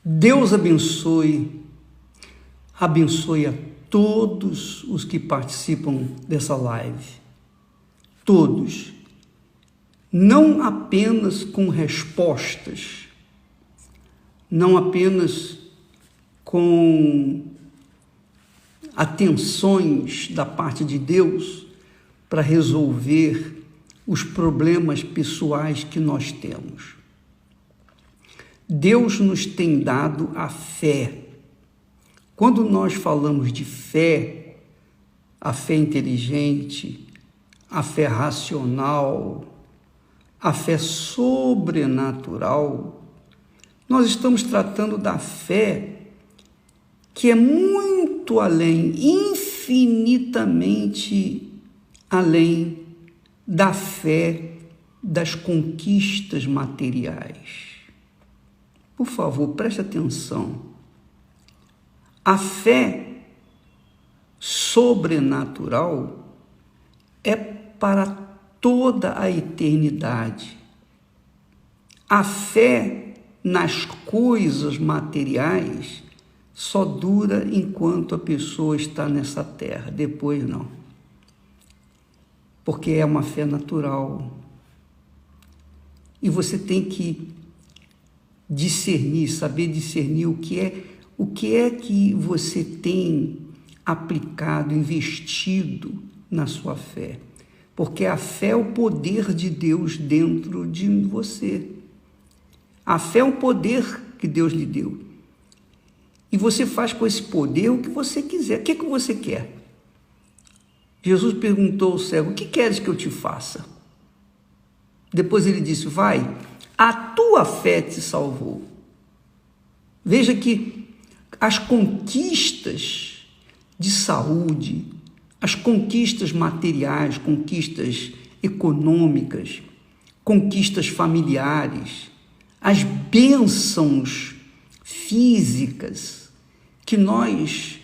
Deus abençoe a todos os que participam dessa live. Todos. Não apenas com respostas, não apenas com atenções da parte de Deus para resolver os problemas pessoais que nós temos. Deus nos tem dado a fé. Quando nós falamos de fé, a fé inteligente, a fé racional, a fé sobrenatural, nós estamos tratando da fé que é muito além, infinitamente além da fé das conquistas materiais. Por favor, preste atenção. A fé sobrenatural é para toda a eternidade. A fé nas coisas materiais só dura enquanto a pessoa está nessa terra, depois não. Porque é uma fé natural. E você tem que discernir, saber discernir o que é que você tem aplicado, investido na sua fé. Porque a fé é o poder de Deus dentro de você. A fé é um poder que Deus lhe deu. E você faz com esse poder o que você quiser. O que você quer? Jesus perguntou ao cego: o que queres que eu te faça? Depois ele disse: vai, a tua fé te salvou. Veja que as conquistas de saúde, as conquistas materiais, conquistas econômicas, conquistas familiares, as bênçãos físicas que nós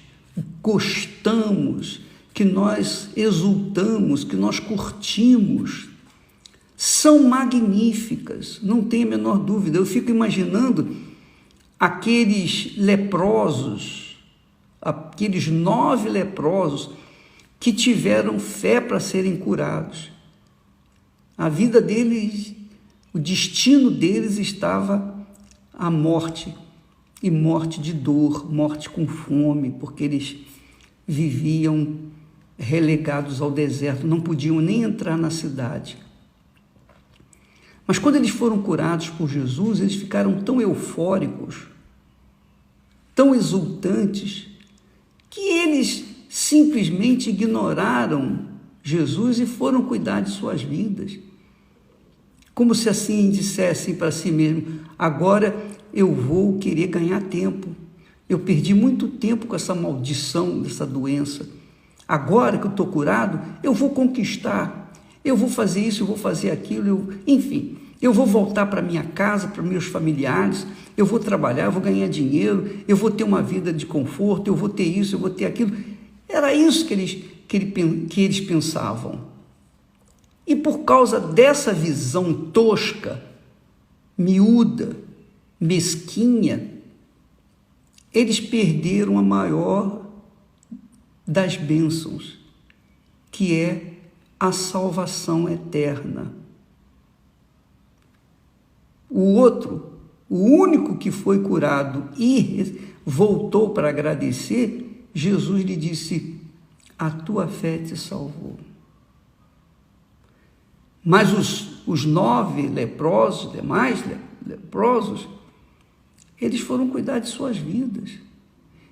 gostamos, que nós exultamos, que nós curtimos, são magníficas, não tem a menor dúvida. Eu fico imaginando aqueles leprosos, aqueles 9 leprosos que tiveram fé para serem curados. A vida deles, o destino deles estava a morte, e morte de dor, morte com fome, porque eles viviam relegados ao deserto, não podiam nem entrar na cidade. Mas quando eles foram curados por Jesus, eles ficaram tão eufóricos, tão exultantes, que eles simplesmente ignoraram Jesus e foram cuidar de suas vidas. Como se assim dissessem para si mesmo: agora eu vou querer ganhar tempo. Eu perdi muito tempo com essa maldição dessa doença. Agora que eu estou curado, eu vou conquistar. Eu vou fazer isso, eu vou fazer aquilo, enfim. Eu vou voltar para minha casa, para meus familiares, eu vou trabalhar, eu vou ganhar dinheiro, eu vou ter uma vida de conforto, eu vou ter isso, eu vou ter aquilo. Era isso que eles pensavam. E por causa dessa visão tosca, miúda, mesquinha, eles perderam a maior das bênçãos, que é a salvação eterna. O outro, o único que foi curado e voltou para agradecer, Jesus lhe disse: a tua fé te salvou. Mas os 9 leprosos, demais leprosos, eles foram cuidar de suas vidas.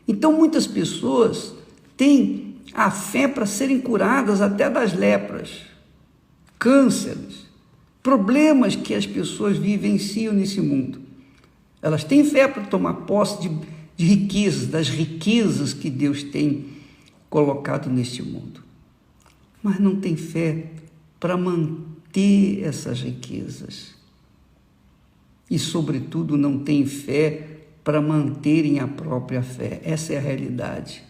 Então muitas pessoas têm a fé para serem curadas até das lepras, cânceres, problemas que as pessoas vivenciam nesse mundo. Elas têm fé para tomar posse de riquezas, das riquezas que Deus tem colocado neste mundo. Mas não tem fé para manter essas riquezas. E, sobretudo, não tem fé para manterem a própria fé. Essa é a realidade.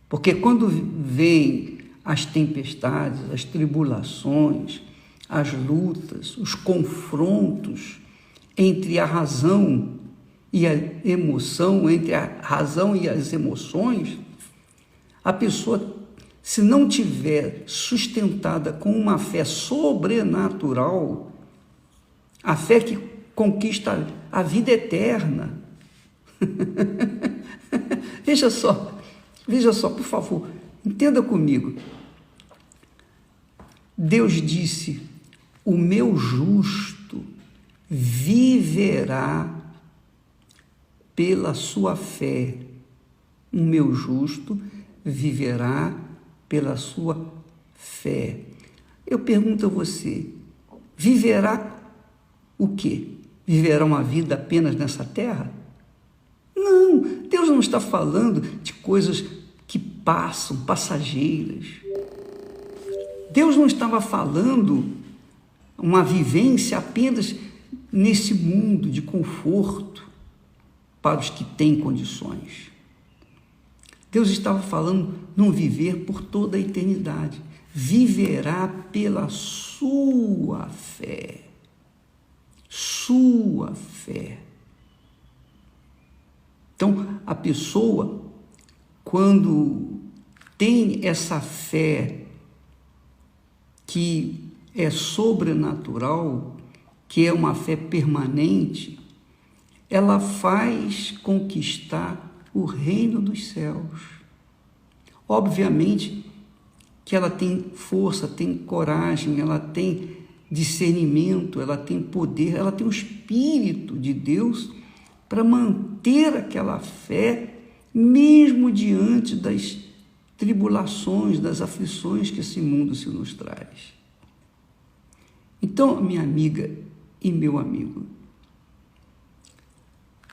Porque quando vêm as tempestades, as tribulações, as lutas, os confrontos entre a razão e a emoção, entre a razão e as emoções, a pessoa, se não tiver sustentada com uma fé sobrenatural, a fé que conquista a vida eterna. Veja só, por favor, entenda comigo. Deus disse: o meu justo viverá pela sua fé. O meu justo viverá pela sua fé. Eu pergunto a você, viverá o quê? Viverá uma vida apenas nessa terra? Não, Deus não está falando de coisas que passam, passageiras. Deus não estava falando uma vivência apenas nesse mundo de conforto para os que têm condições. Deus estava falando num viver por toda a eternidade. Viverá pela sua fé. Sua fé. Então, a pessoa, quando tem essa fé que é sobrenatural, que é uma fé permanente, ela faz conquistar o reino dos céus. Obviamente que ela tem força, tem coragem, ela tem discernimento, ela tem poder, ela tem o Espírito de Deus para manter aquela fé, mesmo diante das tribulações, das aflições que esse mundo se nos traz. Então, minha amiga e meu amigo,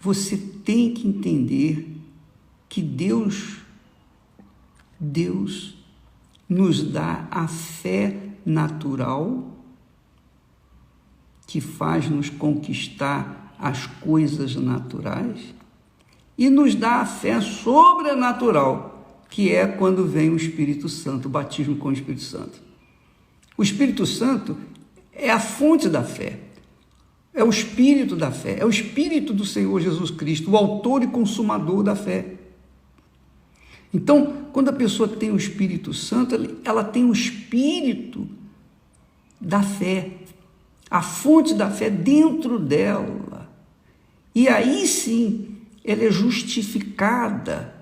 você tem que entender que Deus nos dá a fé natural que faz nos conquistar as coisas naturais e nos dá a fé sobrenatural, que é quando vem o Espírito Santo, o batismo com o Espírito Santo. O Espírito Santo é a fonte da fé, é o Espírito da fé, é o Espírito do Senhor Jesus Cristo, o autor e consumador da fé. Então, quando a pessoa tem o Espírito Santo, ela tem o Espírito da fé, a fonte da fé dentro dela. E aí sim, ela é justificada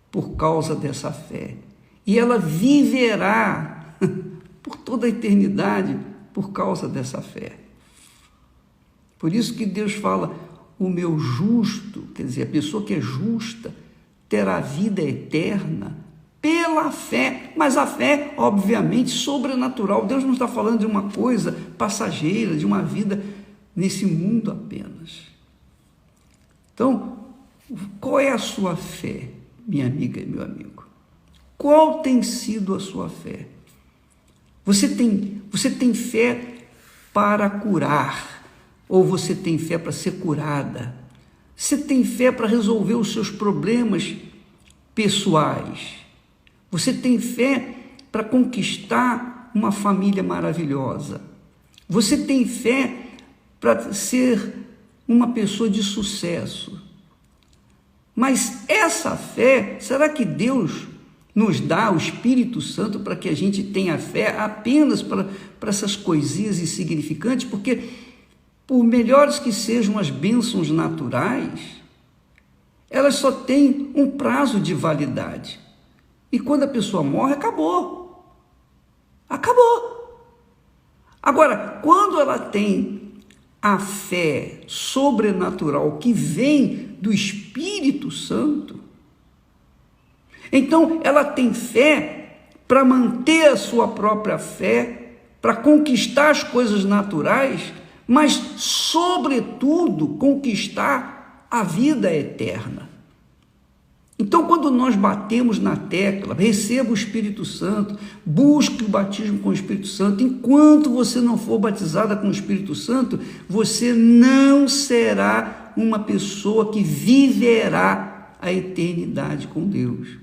por causa dessa fé. E ela viverá por toda a eternidade por causa dessa fé. Por isso que Deus fala, o meu justo, quer dizer, a pessoa que é justa, terá vida eterna pela fé, mas a fé, obviamente, sobrenatural. Deus não está falando de uma coisa passageira, de uma vida nesse mundo apenas. Então, qual é a sua fé, minha amiga e meu amigo? Qual tem sido a sua fé? Você tem fé para curar, ou você tem fé para ser curada? Você tem fé para resolver os seus problemas pessoais? Você tem fé para conquistar uma família maravilhosa? Você tem fé para ser uma pessoa de sucesso? Mas essa fé, será que Deus nos dá o Espírito Santo para que a gente tenha fé apenas para essas coisinhas insignificantes? Porque por melhores que sejam as bênçãos naturais, elas só têm um prazo de validade. E quando a pessoa morre, acabou. Acabou. Agora, quando ela tem a fé sobrenatural que vem do Espírito Santo, então ela tem fé para manter a sua própria fé, para conquistar as coisas naturais, mas, sobretudo, conquistar a vida eterna. Então, quando nós batemos na tecla, receba o Espírito Santo, busque o batismo com o Espírito Santo, enquanto você não for batizada com o Espírito Santo, você não será uma pessoa que viverá a eternidade com Deus.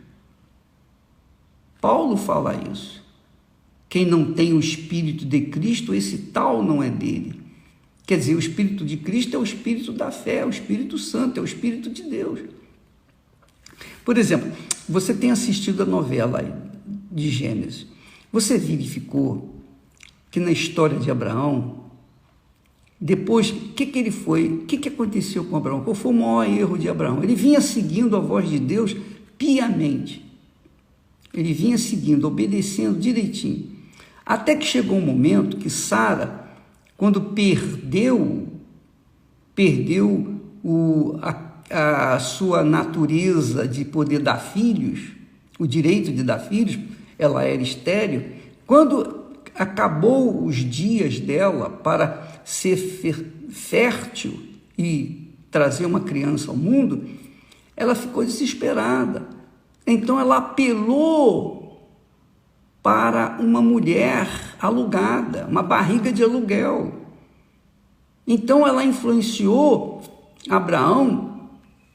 Paulo fala isso. Quem não tem o Espírito de Cristo, esse tal não é dele. Quer dizer, o Espírito de Cristo é o Espírito da fé, é o Espírito Santo, é o Espírito de Deus. Por exemplo, você tem assistido a novela de Gênesis. Você verificou que na história de Abraão, depois, o que aconteceu com Abraão? Qual foi o maior erro de Abraão? Ele vinha seguindo a voz de Deus piamente. Ele vinha seguindo, obedecendo direitinho. Até que chegou um momento que Sara, quando perdeu a sua natureza de poder dar filhos, o direito de dar filhos, ela era estéril. Quando acabou os dias dela para ser fértil e trazer uma criança ao mundo, ela ficou desesperada. Então ela apelou para uma mulher alugada, uma barriga de aluguel. Então ela influenciou Abraão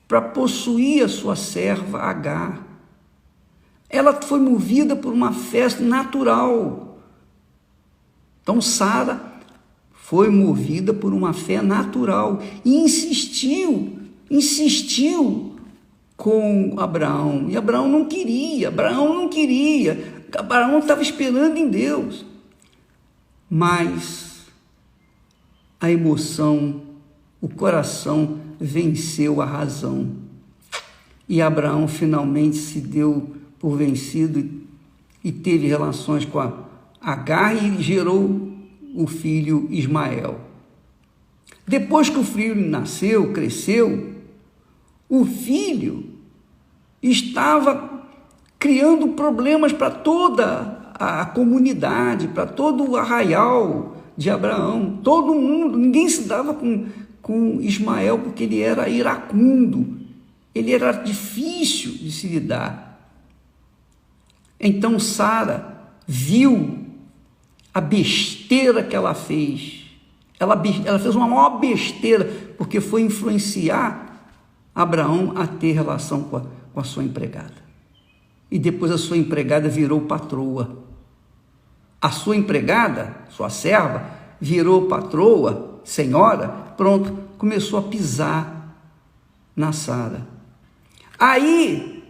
para possuir a sua serva Agar. Ela foi movida por uma fé natural. Então Sara foi movida por uma fé natural e insistiu com Abraão. E Abraão não queria. Abraão estava esperando em Deus. Mas a emoção, o coração venceu a razão. E Abraão finalmente se deu por vencido e teve relações com a Agar e gerou o filho Ismael. Depois que o filho nasceu, cresceu, o filho estava criando problemas para toda a comunidade, para todo o arraial de Abraão, todo mundo, ninguém se dava com Ismael porque ele era iracundo, ele era difícil de se lidar. Então Sara viu a besteira que ela fez. Ela fez uma maior besteira, porque foi influenciar Abraão a ter relação com a sua empregada. E depois a sua empregada virou patroa. A sua empregada, sua serva, virou patroa, senhora, pronto, começou a pisar na Sara. Aí,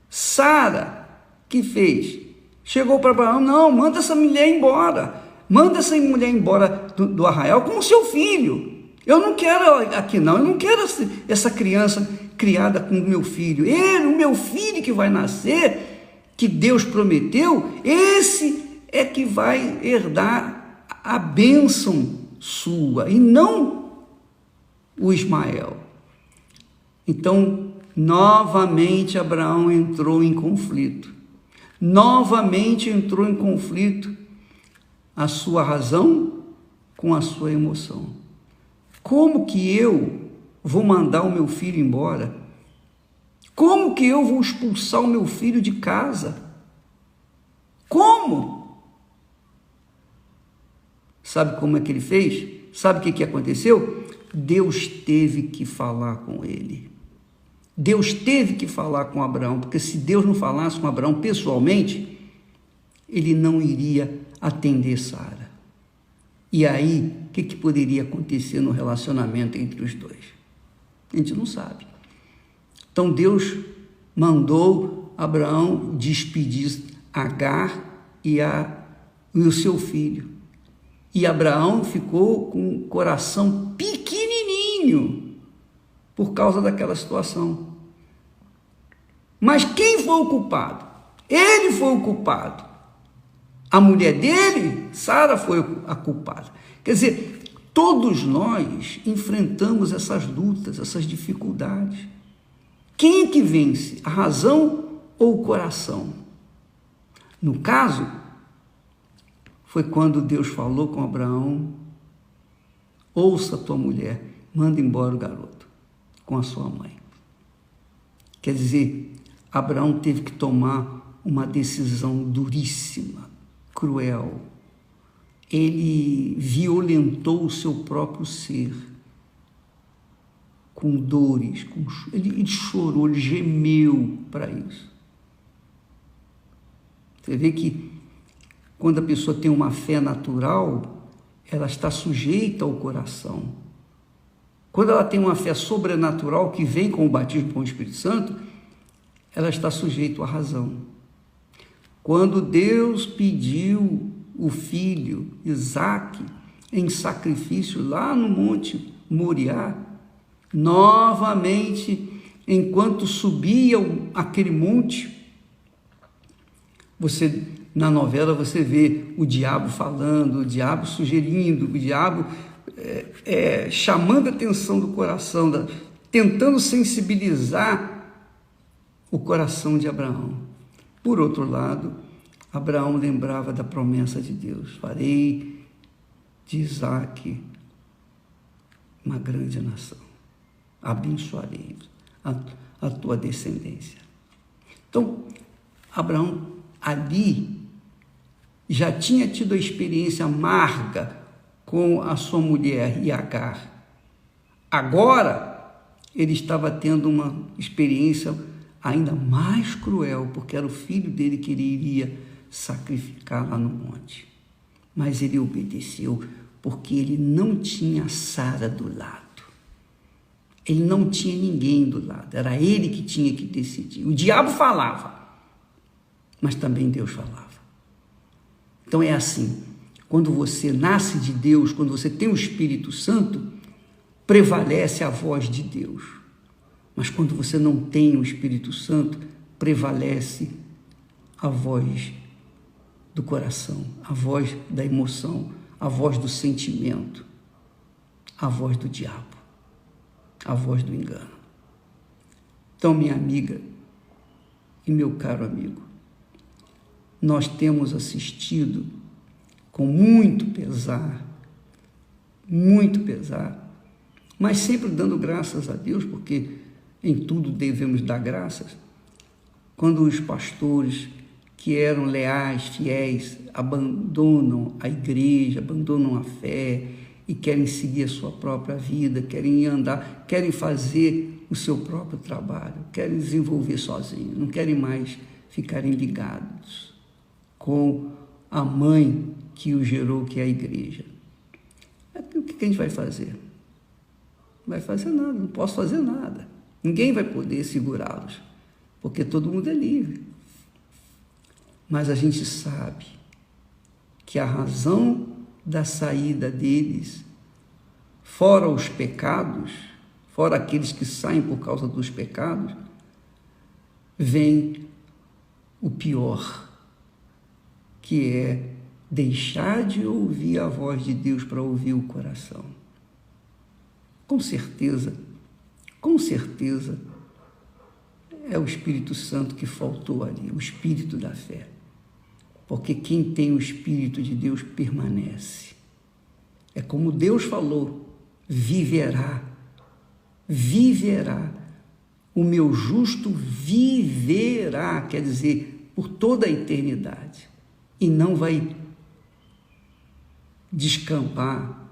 Sara, que fez? Chegou para Abraão, não, manda essa mulher embora do arraial com o seu filho. Eu não quero aqui não, eu não quero essa criança criada com o meu filho. O meu filho que vai nascer, que Deus prometeu, esse é que vai herdar a bênção sua, e não o Ismael. Então, novamente Abraão entrou em conflito. A sua razão com a sua emoção. Como que eu vou mandar o meu filho embora? Como que eu vou expulsar o meu filho de casa? Como? Sabe como é que ele fez? Sabe o que aconteceu? Deus teve que falar com ele. Deus teve que falar com Abraão, porque se Deus não falasse com Abraão pessoalmente, ele não iria atender Sara. E aí, o que poderia acontecer no relacionamento entre os dois? A gente não sabe. Então Deus mandou Abraão despedir Agar e o seu filho. E Abraão ficou com o coração pequenininho por causa daquela situação. Mas quem foi o culpado? Ele foi o culpado. A mulher dele, Sara, foi a culpada. Quer dizer, todos nós enfrentamos essas lutas, essas dificuldades. Quem é que vence? A razão ou o coração? No caso, foi quando Deus falou com Abraão: ouça a tua mulher, manda embora o garoto com a sua mãe. Quer dizer, Abraão teve que tomar uma decisão duríssima, cruel. Ele violentou o seu próprio ser, com dores, ele chorou, ele gemeu para isso. Você vê que quando a pessoa tem uma fé natural, ela está sujeita ao coração. Quando ela tem uma fé sobrenatural que vem com o batismo com o Espírito Santo, ela está sujeita à razão. Quando Deus pediu o filho Isaque em sacrifício lá no Monte Moriá, novamente, enquanto subia aquele monte, na novela você vê o diabo falando, o diabo sugerindo, o diabo chamando a atenção do coração, tentando sensibilizar o coração de Abraão. Por outro lado, Abraão lembrava da promessa de Deus: farei de Isaque uma grande nação, abençoarei a tua descendência. Então, Abraão ali já tinha tido a experiência amarga com a sua mulher Agar. Agora, ele estava tendo uma experiência ainda mais cruel, porque era o filho dele que ele iria sacrificar lá no monte. Mas ele obedeceu, porque ele não tinha Sara do lado. Ele não tinha ninguém do lado, era ele que tinha que decidir. O diabo falava, mas também Deus falava. Então é assim, quando você nasce de Deus, quando você tem o Espírito Santo, prevalece a voz de Deus. Mas quando você não tem o Espírito Santo, prevalece a voz do coração, a voz da emoção, a voz do sentimento, a voz do diabo, a voz do engano. Então, minha amiga e meu caro amigo, nós temos assistido com muito pesar, mas sempre dando graças a Deus, porque em tudo devemos dar graças, quando os pastores que eram leais, fiéis, abandonam a igreja, abandonam a fé e querem seguir a sua própria vida, querem andar, querem fazer o seu próprio trabalho, querem desenvolver sozinhos, não querem mais ficarem ligados com a mãe que o gerou, que é a igreja. O que a gente vai fazer? Não vai fazer nada, não posso fazer nada. Ninguém vai poder segurá-los, porque todo mundo é livre. Mas a gente sabe que a razão da saída deles, fora os pecados, fora aqueles que saem por causa dos pecados, vem o pior, que é deixar de ouvir a voz de Deus para ouvir o coração. Com certeza, é o Espírito Santo que faltou ali, o Espírito da fé. Porque quem tem o Espírito de Deus permanece. É como Deus falou, viverá. O meu justo viverá, quer dizer, por toda a eternidade. E não vai descampar,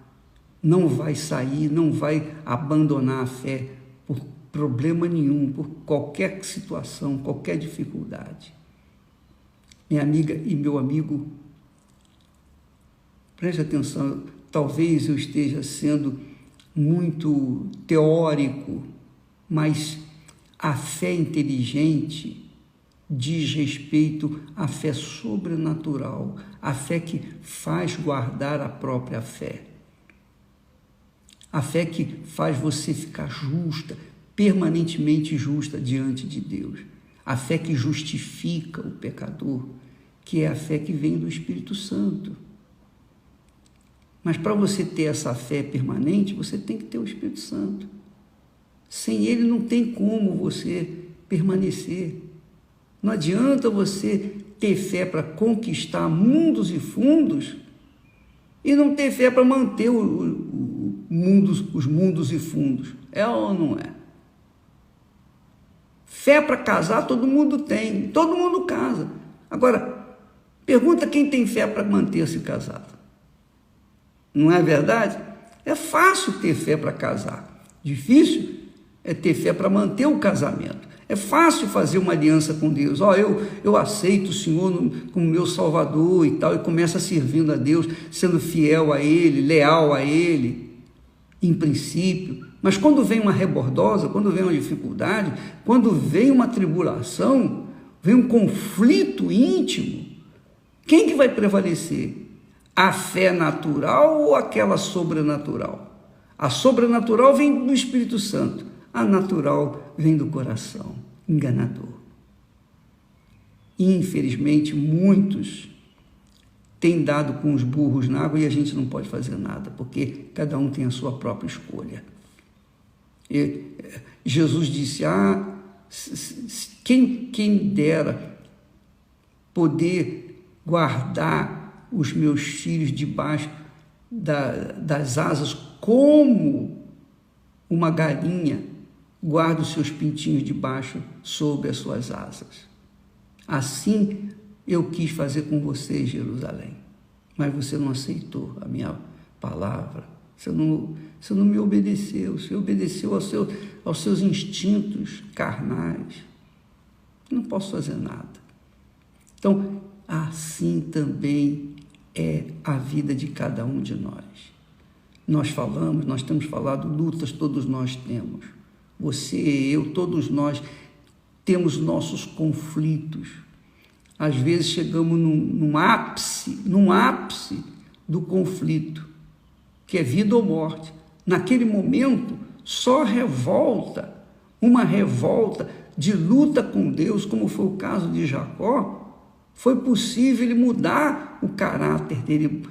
não vai sair, não vai abandonar a fé por problema nenhum, por qualquer situação, qualquer dificuldade. Minha amiga e meu amigo, preste atenção, talvez eu esteja sendo muito teórico, mas a fé inteligente diz respeito à fé sobrenatural, a fé que faz guardar a própria fé. A fé que faz você ficar justa, permanentemente justa diante de Deus. A fé que justifica o pecador, que é a fé que vem do Espírito Santo. Mas para você ter essa fé permanente, você tem que ter o Espírito Santo. Sem ele não tem como você permanecer. Não adianta você ter fé para conquistar mundos e fundos e não ter fé para manter os mundos e fundos. É ou não é? Fé para casar todo mundo tem, todo mundo casa. Agora, pergunta quem tem fé para manter-se casado. Não é verdade? É fácil ter fé para casar. Difícil é ter fé para manter o casamento. É fácil fazer uma aliança com Deus. Eu aceito o Senhor como meu Salvador e tal, e começa servindo a Deus, sendo fiel a Ele, leal a Ele, em princípio. Mas quando vem uma rebordosa, quando vem uma dificuldade, quando vem uma tribulação, vem um conflito íntimo, quem que vai prevalecer? A fé natural ou aquela sobrenatural? A sobrenatural vem do Espírito Santo. A natural vem do coração enganador. Infelizmente, muitos têm dado com os burros na água e a gente não pode fazer nada, porque cada um tem a sua própria escolha. E Jesus disse, quem dera poder guardar os meus filhos debaixo das asas, como uma galinha guarda os seus pintinhos debaixo sob as suas asas. Assim eu quis fazer com você, Jerusalém, mas você não aceitou a minha palavra, você não me obedeceu, você obedeceu aos seus instintos carnais. Não posso fazer nada. Então, assim também é a vida de cada um de nós. Nós temos falado, lutas todos nós temos. Você, eu, todos nós temos nossos conflitos. Às vezes chegamos num ápice do conflito, que é vida ou morte. Naquele momento, só uma revolta de luta com Deus, como foi o caso de Jacó, foi possível ele mudar o caráter dele,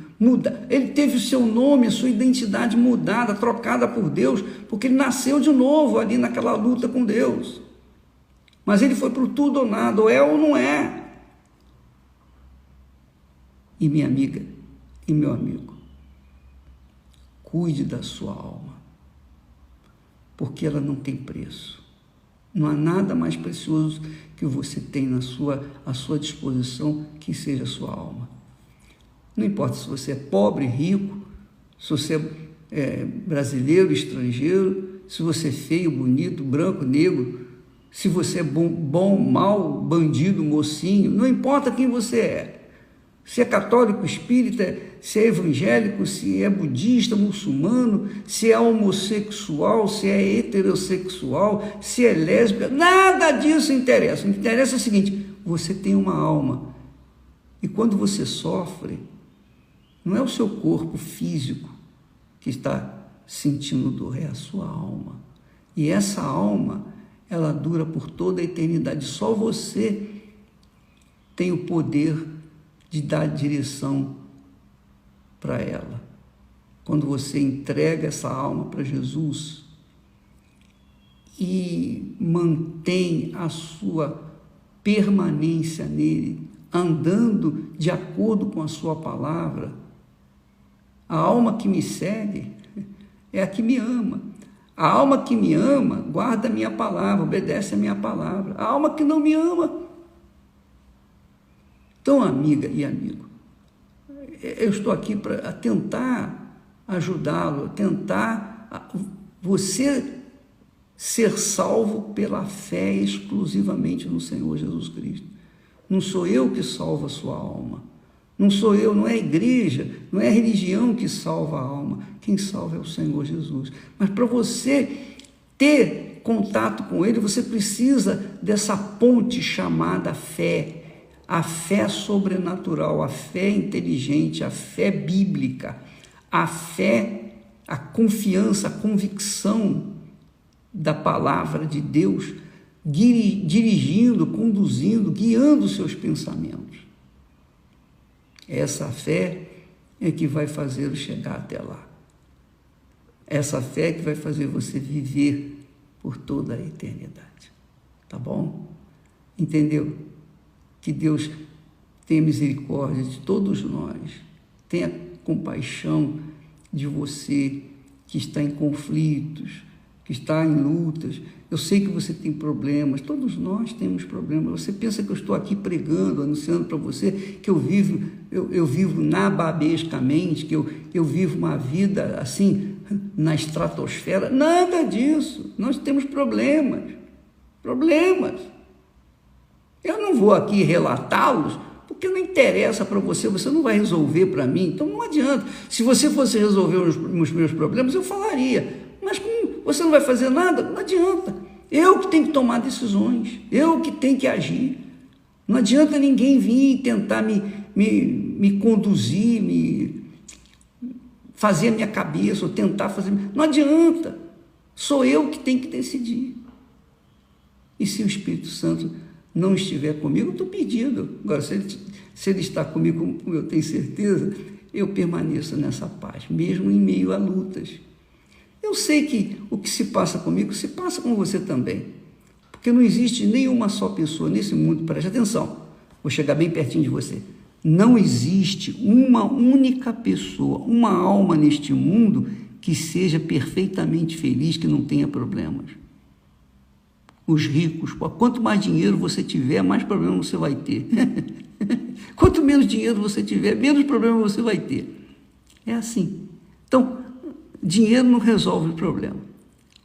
ele teve o seu nome, a sua identidade mudada, trocada por Deus, porque ele nasceu de novo ali naquela luta com Deus. Mas ele foi para o tudo ou nada, ou é ou não é. E minha amiga e meu amigo, cuide da sua alma, porque ela não tem preço. Não há nada mais precioso que você tem à sua disposição que seja a sua alma. Não importa se você é pobre, rico, se você é brasileiro, estrangeiro, se você é feio, bonito, branco, negro, se você é bom, mau, bandido, mocinho, não importa quem você é. Se é católico, espírita, se é evangélico, se é budista, muçulmano, se é homossexual, se é heterossexual, se é lésbica, nada disso interessa. O que interessa é o seguinte: você tem uma alma. E quando você sofre, não é o seu corpo físico que está sentindo dor, é a sua alma. E essa alma, ela dura por toda a eternidade. Só você tem o poder de dar direção para ela. Quando você entrega essa alma para Jesus e mantém a sua permanência nele, andando de acordo com a sua palavra, a alma que me segue é a que me ama. A alma que me ama guarda a minha palavra, obedece a minha palavra. A alma que não me ama. Então, amiga e amigo, eu estou aqui para tentar ajudá-lo, tentar você ser salvo pela fé exclusivamente no Senhor Jesus Cristo. Não sou eu que salvo a sua alma. Não sou eu, não é a igreja, não é a religião que salva a alma. Quem salva é o Senhor Jesus. Mas para você ter contato com Ele, você precisa dessa ponte chamada fé. A fé sobrenatural, a fé inteligente, a fé bíblica, a fé, a confiança, a convicção da palavra de Deus, dirigindo, conduzindo, guiando os seus pensamentos. Essa fé é que vai fazê-lo chegar até lá. Essa fé é que vai fazer você viver por toda a eternidade. Tá bom? Entendeu? Que Deus tenha misericórdia de todos nós, tenha compaixão de você que está em conflitos, que está em lutas. Eu sei que você tem problemas, todos nós temos problemas. Você pensa que eu estou aqui pregando, anunciando para você que eu vivo nababescamente, que eu vivo uma vida assim, na estratosfera? Nada disso, nós temos problemas. problemas. Eu não vou aqui relatá-los, porque não interessa para você, você não vai resolver para mim, então não adianta. Se você fosse resolver os meus problemas, eu falaria, mas como você não vai fazer nada, não adianta. Eu que tenho que tomar decisões, eu que tenho que agir. Não adianta ninguém vir e tentar me conduzir, fazer a minha cabeça, ou tentar fazer... Não adianta, sou eu que tenho que decidir. E se o Espírito Santo não estiver comigo, eu estou perdido. Agora, se ele está comigo, como eu tenho certeza, eu permaneço nessa paz, mesmo em meio a lutas. Eu sei que o que se passa comigo, se passa com você também. Porque não existe nenhuma só pessoa nesse mundo, preste atenção, vou chegar bem pertinho de você. Não existe uma única pessoa, uma alma neste mundo que seja perfeitamente feliz, que não tenha problemas. Os ricos, quanto mais dinheiro você tiver, mais problemas você vai ter. Quanto menos dinheiro você tiver, menos problemas você vai ter. É assim. Então, dinheiro não resolve o problema.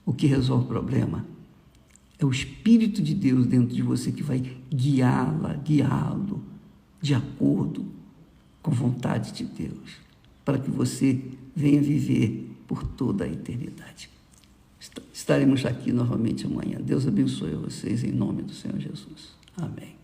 O que resolve o problema é o Espírito de Deus dentro de você que vai guiá-lo de acordo com a vontade de Deus, para que você venha viver por toda a eternidade. Estaremos aqui novamente amanhã. Deus abençoe vocês em nome do Senhor Jesus. Amém.